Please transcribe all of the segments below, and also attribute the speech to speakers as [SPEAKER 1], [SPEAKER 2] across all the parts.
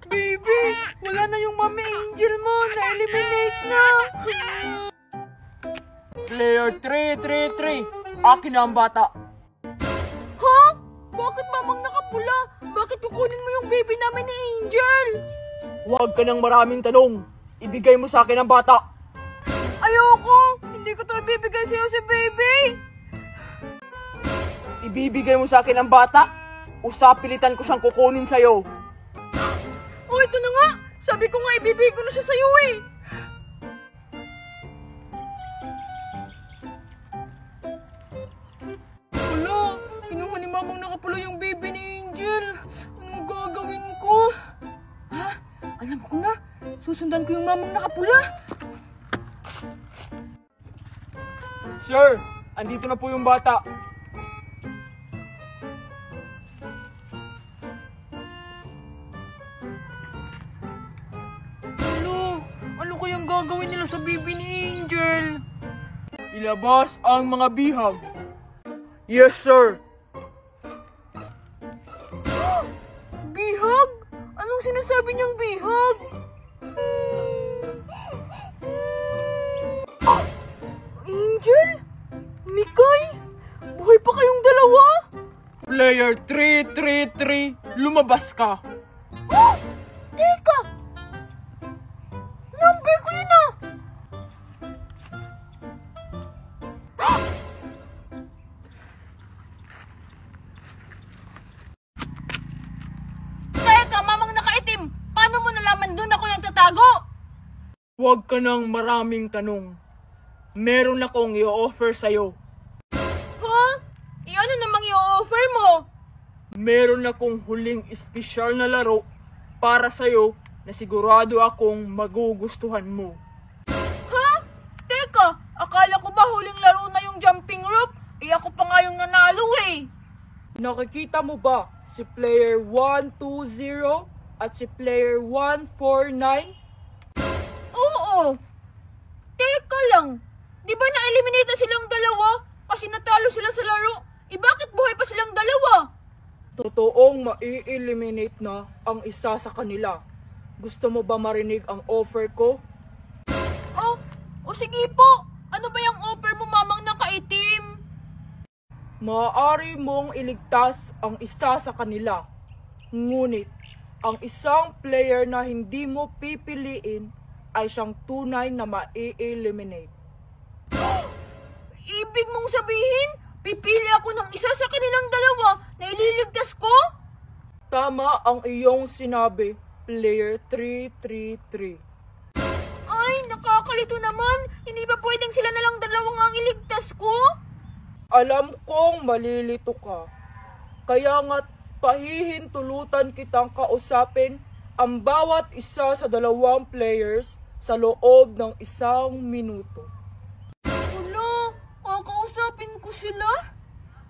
[SPEAKER 1] Baby, wala na yung Mami Angel mo. Na-eliminate na.
[SPEAKER 2] Player 333, akin na ang bata.
[SPEAKER 1] Ha? Bakit mamang nakapula? Bakit kukunin mo yung baby namin ni Angel?
[SPEAKER 2] Huwag ka ng maraming tanong. Ibigay mo sa akin ang bata.
[SPEAKER 1] Ayoko! Hindi ko to ibibigay sa'yo si baby!
[SPEAKER 2] Ibibigay mo sa akin ang bata o sapilitan ko siyang kukunin sa'yo?
[SPEAKER 1] Oh, ito na nga! Sabi ko nga ibibigay ko na siya sa'yo eh! Wala! Kinuha ni mamang nakapulo yung baby ni Angel! Anong gagawin ko? Ha? Alam ko na! Susundan ko yung mamang nakapula!
[SPEAKER 2] Sir, andito na po yung bata.
[SPEAKER 1] Ano kayang gagawin nila sa baby ni Angel?
[SPEAKER 2] Ilabas ang mga bihag. Yes, sir.
[SPEAKER 1] Bihag? Anong sinasabi niyang bihag? Angel? Mikay? Buhay pa kayong dalawa?
[SPEAKER 2] Player 333, lumabas ka.
[SPEAKER 1] Teka! Number ko yun ah! Teka, mamang nakaitim! Paano mo nalaman doon ako nagtatago?
[SPEAKER 2] Huwag ka ng maraming tanong. Meron akong i-offer sa'yo.
[SPEAKER 1] Ha? Ano namang i-offer mo?
[SPEAKER 2] Meron akong huling espesyal na laro para sa'yo na sigurado akong magugustuhan mo.
[SPEAKER 1] Ha? Teka, akala ko ba huling laro na yung jumping rope? Ako pa nga yung nanalo eh.
[SPEAKER 2] Nakikita mo ba si player 120 at si player 149?
[SPEAKER 1] Oo. Teka lang. Di ba na-eliminate na silang dalawa? Kasi natalo sila sa laro. Bakit buhay pa silang dalawa?
[SPEAKER 2] Totoong mai-eliminate na ang isa sa kanila. Gusto mo ba marinig ang offer ko?
[SPEAKER 1] O sige po. Ano ba yung offer mo, mamang nakaitim?
[SPEAKER 2] Maaari mong iligtas ang isa sa kanila. Ngunit, ang isang player na hindi mo pipiliin ay siyang tunay na mai-eliminate.
[SPEAKER 1] Ibig mong sabihin, pipili ako ng isa sa kanilang dalawa na ililigtas ko?
[SPEAKER 2] Tama ang iyong sinabi, player 333.
[SPEAKER 1] Ay, nakakalito naman. Hindi ba pwedeng sila na lang dalawang ang iligtas ko?
[SPEAKER 2] Alam kong malilito ka. Kaya nga't pahihintulutan kitang kausapin ang bawat isa sa dalawang players sa loob ng 1 minuto.
[SPEAKER 1] Wala, kakausapin ko sila?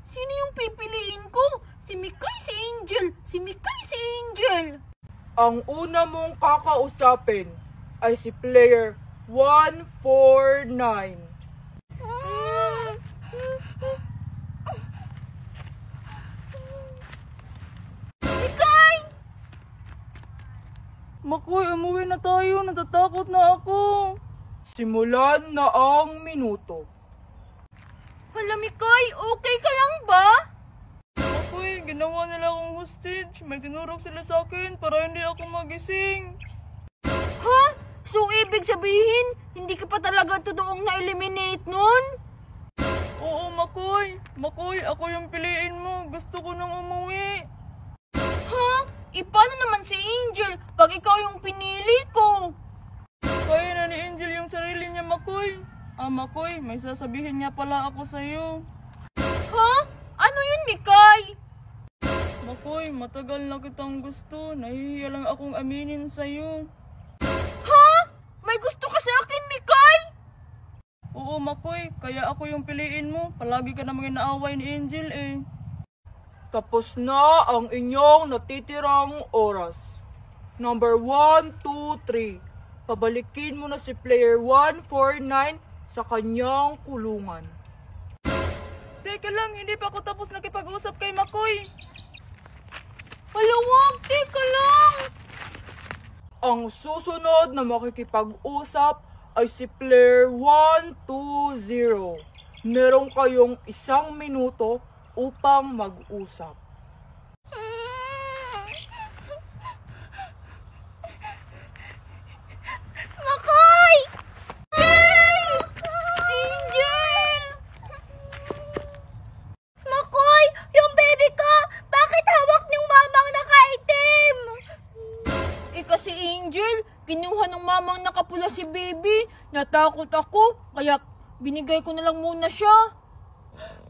[SPEAKER 1] Sino yung pipiliin ko? Si Mikay, si Angel. Si Mikay, si Angel.
[SPEAKER 2] Ang una mong kakausapin ay si player 149.
[SPEAKER 1] Mikay!
[SPEAKER 2] Makoy, umuwi na tayo. Natatakot na ako. Simulan na ang minuto.
[SPEAKER 1] Hala, Mikay, okay ka lang ba?
[SPEAKER 2] Makoy, ginawa nila akong hostage. May tinurok sila sa akin para hindi ako magising.
[SPEAKER 1] Ha? So, ibig sabihin, hindi ka pa talaga totoong na-eliminate nun?
[SPEAKER 2] Oo, Makoy. Makoy, ako yung piliin mo. Gusto ko nang umuwi.
[SPEAKER 1] Ha? Paano naman si Angel pag ikaw yung pinili ko?
[SPEAKER 2] Kaya na ni Angel yung sarili niya, Makoy. Makoy, may sasabihin niya pala ako sa'yo.
[SPEAKER 1] Ha? Ano yun, Mikay?
[SPEAKER 2] Makoy, matagal na kitang gusto. Nahihiya lang akong aminin sa'yo.
[SPEAKER 1] Ha? May gusto ka sa akin, Mikay?
[SPEAKER 2] Oo, Makoy. Kaya ako yung piliin mo. Palagi ka namang inaaway ni Angel eh. Tapos na ang inyong natitirang oras. Number 1, 2, 3. Pabalikin mo na si player 149 sa kanyang kulungan. Teka lang, hindi pa ako tapos nakipag-usap kay Makoy.
[SPEAKER 1] Hala, wag, teka lang.
[SPEAKER 2] Ang susunod na makikipag-usap ay si player 120. Meron kayong 1 minuto upang mag-usap.
[SPEAKER 1] Makoy! Angel! Makoy! Yung baby ko! Bakit hawak niyong mamang nakaitim? Kasi Angel, kinuha ng mamang nakapula si baby. Natakot ako, kaya binigay ko na lang muna siya.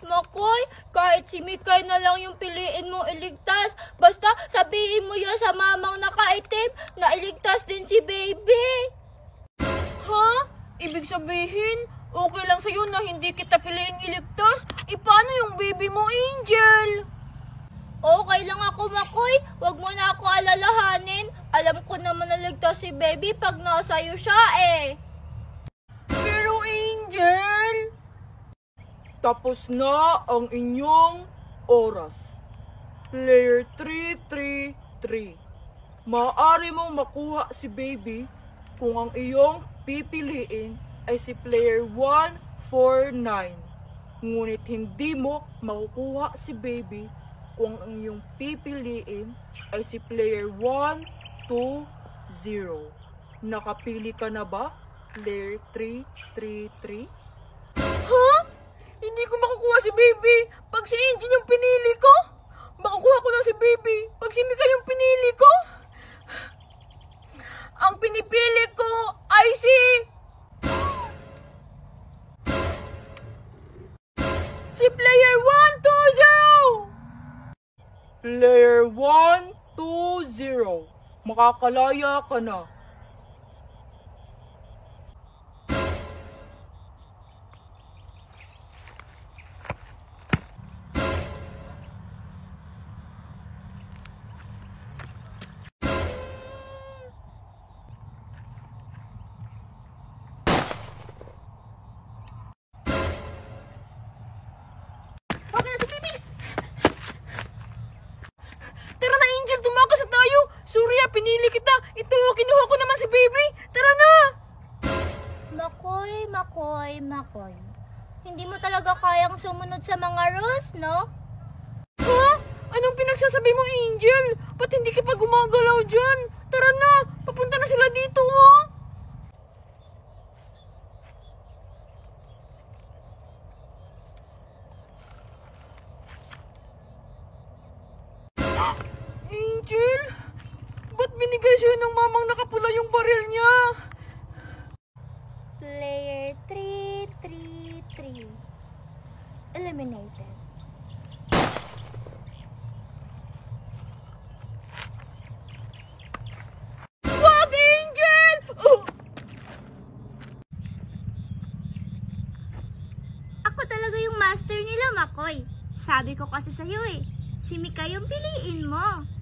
[SPEAKER 1] Makoy, kahit si Mikay na lang yung piliin mong iligtas, basta sabihin mo yan sa mamang nakaitim na iligtas din si baby. Ha? Ibig sabihin, okay lang sa'yo na hindi kita piliin iligtas? Paano yung baby mo, Angel? Okay lang ako, Makoy. Huwag mo na ako alalahanin. Alam ko naman naligtas si baby pag nasa'yo siya eh. Pero Angel,
[SPEAKER 2] Tapos na ang inyong oras. Player 333. Maaari mong makuha si baby kung ang iyong pipiliin ay si player 149. Ngunit hindi mo makukuha si baby kung ang iyong pipiliin ay si player 120. Nakapili ka na ba, player 333?
[SPEAKER 1] ha? Hindi ko makukuha si baby pag si Angel yung pinili ko? Makukuha ko lang si baby pag si Mika yung pinili ko? Ang pinipili ko ay si player 120!
[SPEAKER 2] Player 120. Makakalaya ka na.
[SPEAKER 1] Okay na si baby! Tara na Angel, tumakas na tayo! Surya, pinili kita! Ito, kinuha ko naman si baby! Tara na! Makoy. Hindi mo talaga kayang sumunod sa mga rules, no? Ha? Anong pinagsasabi mo, Angel? Ba't hindi ka pa gumagalaw dyan? Tara na! Papunta na sila dito, ha? Angel? Ba't binigay sa'yo ng mamang nakapula yung baril niya?
[SPEAKER 3] Player 333 eliminated.
[SPEAKER 1] Wag, Angel! Oh!
[SPEAKER 3] Ako talaga yung master nila, Makoy. Sabi ko kasi sa'yo eh, si Mika yung piliin mo.